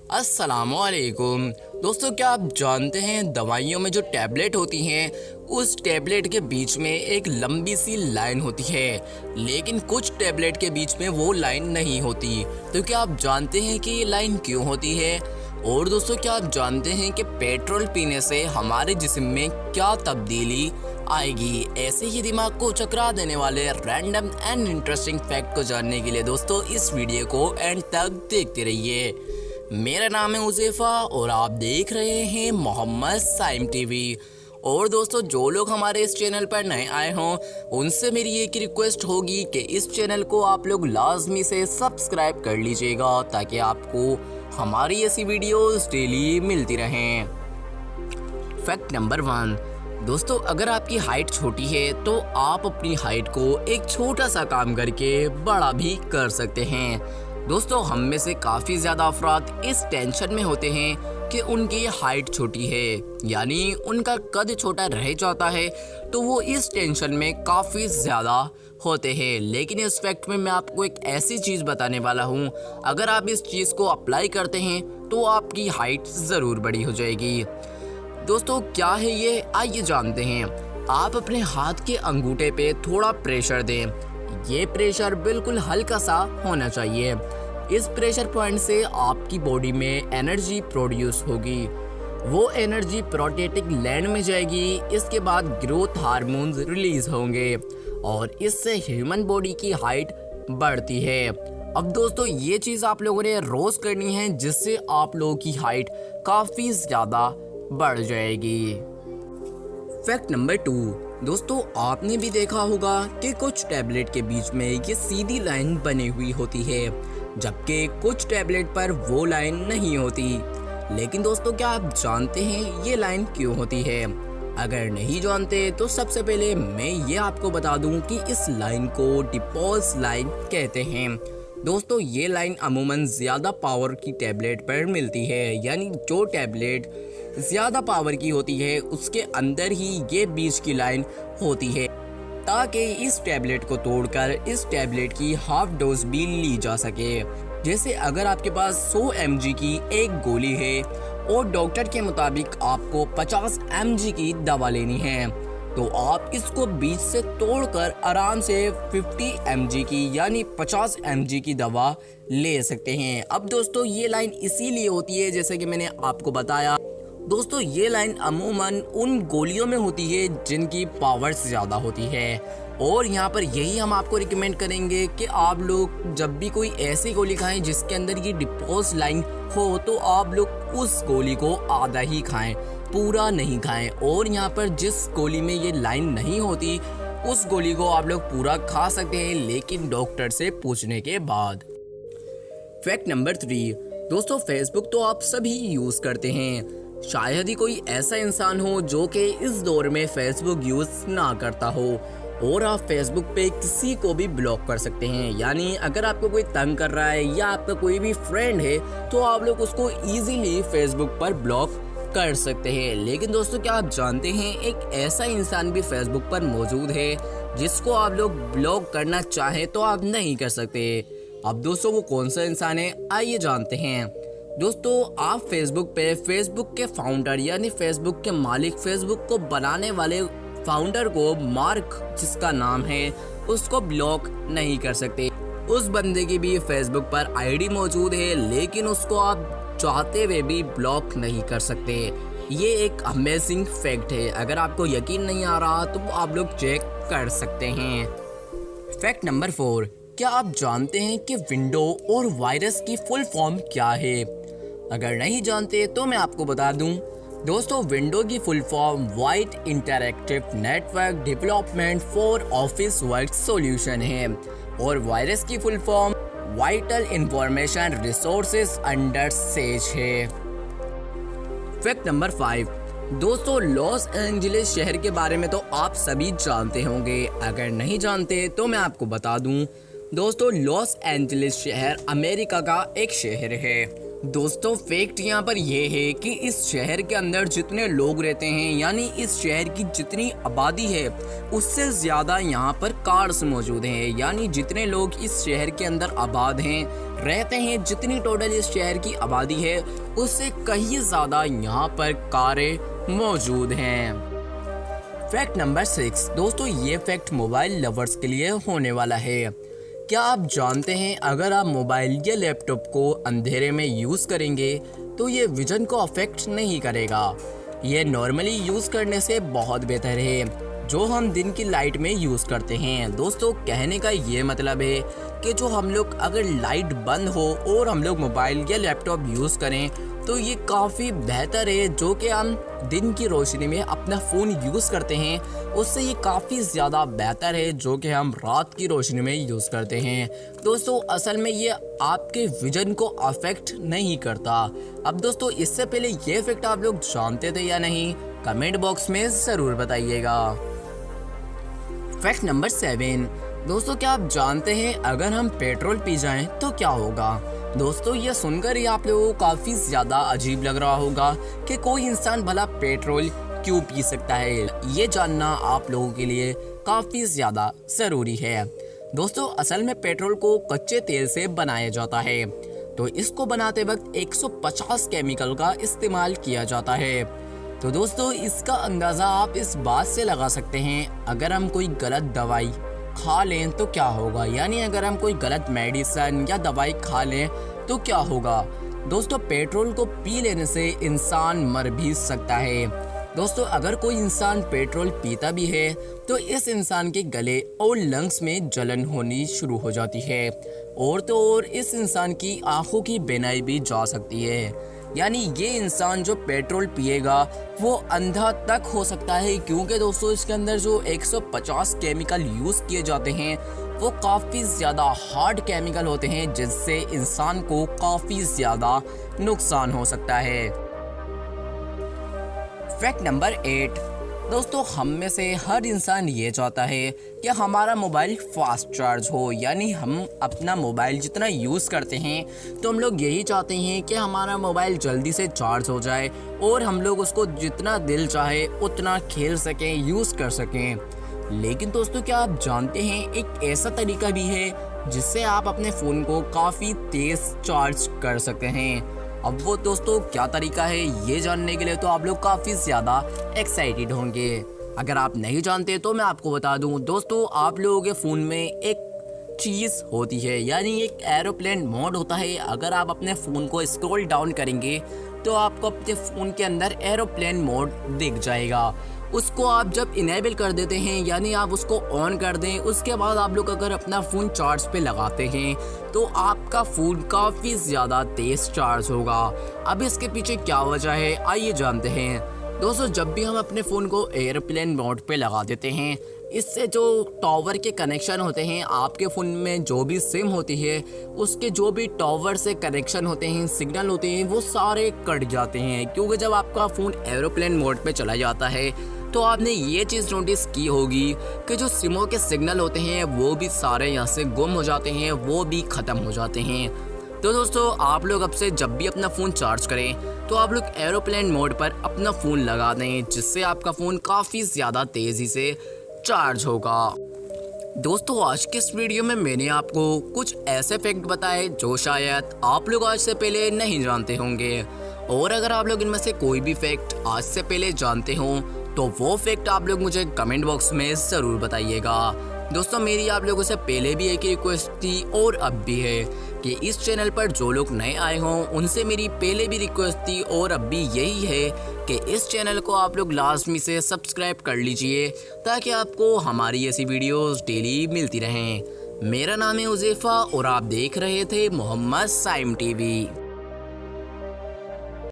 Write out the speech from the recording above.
अस्सलामुअलैकुम दोस्तों, क्या आप जानते हैं दवाइयों में जो टैबलेट होती हैं उस टैबलेट के बीच में एक लंबी सी लाइन होती है, लेकिन कुछ टैबलेट के बीच में वो लाइन नहीं होती। तो क्या आप जानते हैं कि ये लाइन क्यों होती है? और दोस्तों, क्या आप जानते हैं कि पेट्रोल पीने से हमारे जिस्म में क्या तब्दीली आएगी? ऐसे ही दिमाग को चकरा देने वाले रैंडम एंड इंटरेस्टिंग फैक्ट को जानने के लिए दोस्तों इस वीडियो को एंड तक देखते रहिए। मेरा नाम है उज़ैफ़ा और आप देख रहे हैं मोहम्मद साइम टीवी। और दोस्तों, जो लोग हमारे इस चैनल पर नए आए हों उनसे मेरी एक रिक्वेस्ट होगी कि इस चैनल को आप लोग लाजमी से सब्सक्राइब कर लीजिएगा ताकि आपको हमारी ऐसी वीडियोस डेली मिलती रहें। फैक्ट नंबर 1 दोस्तों, अगर आपकी हाइट छोटी है तो आप अपनी हाइट को एक छोटा सा काम करके बड़ा भी कर सकते हैं। दोस्तों, हम में से काफ़ी ज़्यादा अफराद इस टेंशन में होते हैं कि उनकी हाइट छोटी है, यानी उनका कद छोटा रह जाता है, तो वो इस टेंशन में काफ़ी ज़्यादा होते हैं। लेकिन इस फैक्ट में मैं आपको एक ऐसी चीज़ बताने वाला हूँ, अगर आप इस चीज़ को अप्लाई करते हैं तो आपकी हाइट ज़रूर बड़ी हो जाएगी। दोस्तों, क्या है ये, आइए जानते हैं। आप अपने हाथ के अंगूठे पे थोड़ा प्रेशर दें। ये प्रेशर बिल्कुल हल्का सा होना चाहिए। इस प्रेशर पॉइंट से आपकी बॉडी में एनर्जी प्रोड्यूस होगी। वो एनर्जी प्रोस्टेटिक ग्लैंड में जाएगी। इसके बाद ग्रोथ हार्मोन्स रिलीज होंगे और इससे ह्यूमन बॉडी की हाइट बढ़ती है। अब दोस्तों, ये चीज़ आप लोगों ने रोज़ करनी है जिससे आप लोगों की हाइट काफ़ी ज़्यादा बढ़ जाएगी। फैक्ट नंबर 2 दोस्तों, आपने भी देखा होगा कि कुछ टैबलेट के बीच में ये सीधी लाइन बनी हुई होती है, जबकि कुछ टैबलेट पर वो लाइन नहीं होती। लेकिन दोस्तों, क्या आप जानते हैं ये लाइन क्यों होती है? अगर नहीं जानते तो सबसे पहले मैं ये आपको बता दूं कि इस लाइन को डिपोज लाइन कहते हैं। दोस्तों, ये लाइन अमूमन ज़्यादा पावर की टैबलेट पर मिलती है, यानी जो टैबलेट ज़्यादा पावर की होती है उसके अंदर ही ये बीच की लाइन होती है, ताकि इस टैबलेट को तोड़कर इस टैबलेट की हाफ डोज भी ली जा सके। जैसे अगर आपके पास 100 mg की एक गोली है और डॉक्टर के मुताबिक आपको 50 mg की दवा लेनी है, तो आप इसको बीच से तोड़कर आराम से 50 mg की यानी 50 mg की दवा ले सकते हैं। अब दोस्तों, ये लाइन इसीलिए होती है, जैसे कि मैंने आपको बताया दोस्तों, ये लाइन अमूमन उन गोलियों में होती है जिनकी पावर्स ज़्यादा होती है। और यहाँ पर यही हम आपको रिकमेंड करेंगे कि आप लोग जब भी कोई ऐसी गोली खाएं जिसके अंदर ये डिपोज लाइन हो, तो आप लोग उस गोली को आधा ही खाएं, पूरा नहीं खाएं। और यहाँ पर जिस गोली में ये लाइन नहीं होती उस गोली को आप लोग पूरा खा सकते हैं, लेकिन डॉक्टर से पूछने के बाद। फैक्ट नंबर 3 दोस्तों, फेसबुक तो आप सभी यूज़ करते हैं। शायद ही कोई ऐसा इंसान हो जो कि इस दौर में फेसबुक यूज़ ना करता हो। और आप फेसबुक पे किसी को भी ब्लॉक कर सकते हैं, यानी अगर आपको कोई तंग कर रहा है या आपका कोई भी फ्रेंड है तो आप लोग उसको इजीली फेसबुक पर ब्लॉक कर सकते हैं। लेकिन दोस्तों, क्या आप जानते हैं एक ऐसा इंसान भी फेसबुक पर मौजूद है जिसको आप लोग ब्लॉक करना चाहें तो आप नहीं कर सकते। अब दोस्तों, वो कौन सा इंसान है, आइए जानते हैं। दोस्तों, आप फेसबुक पे फेसबुक के फाउंडर यानी फेसबुक के मालिक, फेसबुक को बनाने वाले फाउंडर को, मार्क जिसका नाम है, उसको ब्लॉक नहीं कर सकते। उस बंदे की भी फेसबुक पर आईडी मौजूद है, लेकिन उसको आप चाहते हुए भी ब्लॉक नहीं कर सकते। ये एक अमेजिंग फैक्ट है। अगर आपको यकीन नहीं आ रहा तो आप लोग चेक कर सकते हैं। फैक्ट नंबर 4 क्या आप जानते हैं कि विंडो और वायरस की फुल फॉर्म क्या है? अगर नहीं जानते तो मैं आपको बता दूं। दोस्तों, विंडो की full form wide interactive network development for office work solution है और वायरस की full form vital information resources under says है। फैक्ट नंबर 5 दोस्तों, लॉस एंजलिस शहर के बारे में तो आप सभी जानते होंगे। अगर नहीं जानते तो मैं आपको बता दूं। दोस्तों, लॉस एंजलिस शहर अमेरिका का एक शहर है दोस्तों फैक्ट यहाँ पर यह है कि इस शहर के अंदर जितने लोग रहते हैं, यानी इस शहर की जितनी आबादी है उससे ज़्यादा यहाँ पर कार्स मौजूद हैं। यानी जितने लोग इस शहर के अंदर आबाद हैं, रहते हैं, जितनी टोटल इस शहर की आबादी है उससे कहीं ज़्यादा यहाँ पर कारें मौजूद हैं। फैक्ट नंबर 6 दोस्तों, ये फैक्ट मोबाइल लवर्स के लिए होने वाला है। क्या आप जानते हैं अगर आप मोबाइल या लैपटॉप को अंधेरे में यूज़ करेंगे तो ये विजन को अफेक्ट नहीं करेगा। ये नॉर्मली यूज़ करने से बहुत बेहतर है जो हम दिन की लाइट में यूज़ करते हैं। दोस्तों कहने का ये मतलब है कि जो हम लोग अगर लाइट बंद हो और हम लोग मोबाइल या लैपटॉप यूज़ करें तो ये काफ़ी बेहतर है। जो कि हम दिन की रोशनी में अपना फ़ोन यूज़ करते हैं उससे ये काफ़ी ज़्यादा बेहतर है जो कि हम रात की रोशनी में यूज़ करते हैं। दोस्तों असल में ये आपके विजन को अफेक्ट नहीं करता। अब दोस्तों इससे पहले ये फैक्ट आप लोग जानते थे या नहीं, कमेंट बॉक्स में ज़रूर बताइएगा। फैक्ट नंबर 7 दोस्तों, क्या आप जानते हैं अगर हम पेट्रोल पी जाएं तो क्या होगा। दोस्तों ये सुनकर ही आप लोगों को काफ़ी ज़्यादा अजीब लग रहा होगा कि कोई इंसान भला पेट्रोल क्यों पी सकता है। ये जानना आप लोगों के लिए काफ़ी ज़्यादा ज़रूरी है। दोस्तों असल में पेट्रोल को कच्चे तेल से बनाया जाता है, तो इसको बनाते वक्त 150 केमिकल का इस्तेमाल किया जाता है। तो दोस्तों इसका अंदाज़ा आप इस बात से लगा सकते हैं, अगर हम कोई गलत दवाई खा लें तो क्या होगा, यानी अगर हम कोई गलत मेडिसिन या दवाई खा लें तो क्या होगा। दोस्तों पेट्रोल को पी लेने से इंसान मर भी सकता है। दोस्तों अगर कोई इंसान पेट्रोल पीता भी है तो इस इंसान के गले और लंग्स में जलन होनी शुरू हो जाती है, और तो और इस इंसान की आंखों की बीनाई भी जा सकती है। यानी ये इंसान जो पेट्रोल पिएगा वो अंधा तक हो सकता है, क्योंकि दोस्तों इसके अंदर जो 150 केमिकल यूज़ किए जाते हैं वो काफ़ी ज़्यादा हार्ड केमिकल होते हैं, जिससे इंसान को काफ़ी ज़्यादा नुकसान हो सकता है। फैक्ट नंबर 8 दोस्तों, हम में से हर इंसान ये चाहता है कि हमारा मोबाइल फास्ट चार्ज हो। यानी हम अपना मोबाइल जितना यूज़ करते हैं तो हम लोग यही चाहते हैं कि हमारा मोबाइल जल्दी से चार्ज हो जाए और हम लोग उसको जितना दिल चाहे उतना खेल सकें, यूज़ कर सकें। लेकिन दोस्तों क्या आप जानते हैं एक ऐसा तरीका भी है जिससे आप अपने फ़ोन को काफ़ी तेज़ चार्ज कर सकते हैं। अब वो दोस्तों क्या तरीका है ये जानने के लिए तो आप लोग काफ़ी ज़्यादा एक्साइटेड होंगे। अगर आप नहीं जानते तो मैं आपको बता दूं दोस्तों, आप लोगों के फ़ोन में एक चीज़ होती है, यानी एक एरोप्लेन मोड होता है। अगर आप अपने फ़ोन को स्क्रॉल डाउन करेंगे तो आपको अपने फ़ोन के अंदर एरोप्लेन मोड दिख जाएगा। उसको आप जब इनेबल कर देते हैं, यानी आप उसको ऑन कर दें, उसके बाद आप लोग अगर अपना फ़ोन चार्ज पे लगाते हैं तो आपका फ़ोन काफ़ी ज़्यादा तेज़ चार्ज होगा। अब इसके पीछे क्या वजह है आइए जानते हैं। दोस्तों जब भी हम अपने फ़ोन को एयरप्लेन मोड पे लगा देते हैं, इससे जो टावर के कनेक्शन होते हैं, आपके फ़ोन में जो भी सिम होती है उसके जो भी टावर से कनेक्शन होते हैं, सिग्नल होते हैं, वो सारे कट जाते हैं। क्योंकि जब आपका फ़ोन एरोप्लेन मोड पे चला जाता है तो आपने ये चीज़ नोटिस की होगी कि जो सिमों के सिग्नल होते हैं वो भी सारे यहाँ से गुम हो जाते हैं, वो भी ख़त्म हो जाते हैं। तो दोस्तों आप लोग अब से जब भी अपना फ़ोन चार्ज करें तो आप लोग एरोप्लेन मोड पर अपना फ़ोन लगा दें, जिससे आपका फ़ोन काफ़ी ज़्यादा तेज़ी से चार्ज होगा। दोस्तों आज के इस वीडियो में मैंने आपको कुछ ऐसे फैक्ट बताए जो शायद आप लोग आज से पहले नहीं जानते होंगे, और अगर आप लोग इनमें से कोई भी फैक्ट आज से पहले जानते हों तो वो फैक्ट आप लोग मुझे कमेंट बॉक्स में ज़रूर बताइएगा। दोस्तों मेरी आप लोगों से पहले भी एक रिक्वेस्ट थी और अब भी है कि इस चैनल पर जो लोग नए आए हों उनसे मेरी पहले भी रिक्वेस्ट थी और अब भी यही है कि इस चैनल को आप लोग लाजमी से सब्सक्राइब कर लीजिए, ताकि आपको हमारी ऐसी वीडियोस डेली मिलती रहें। मेरा नाम है उज़ैफ़ा और आप देख रहे थे मोहम्मद साइम टीवी।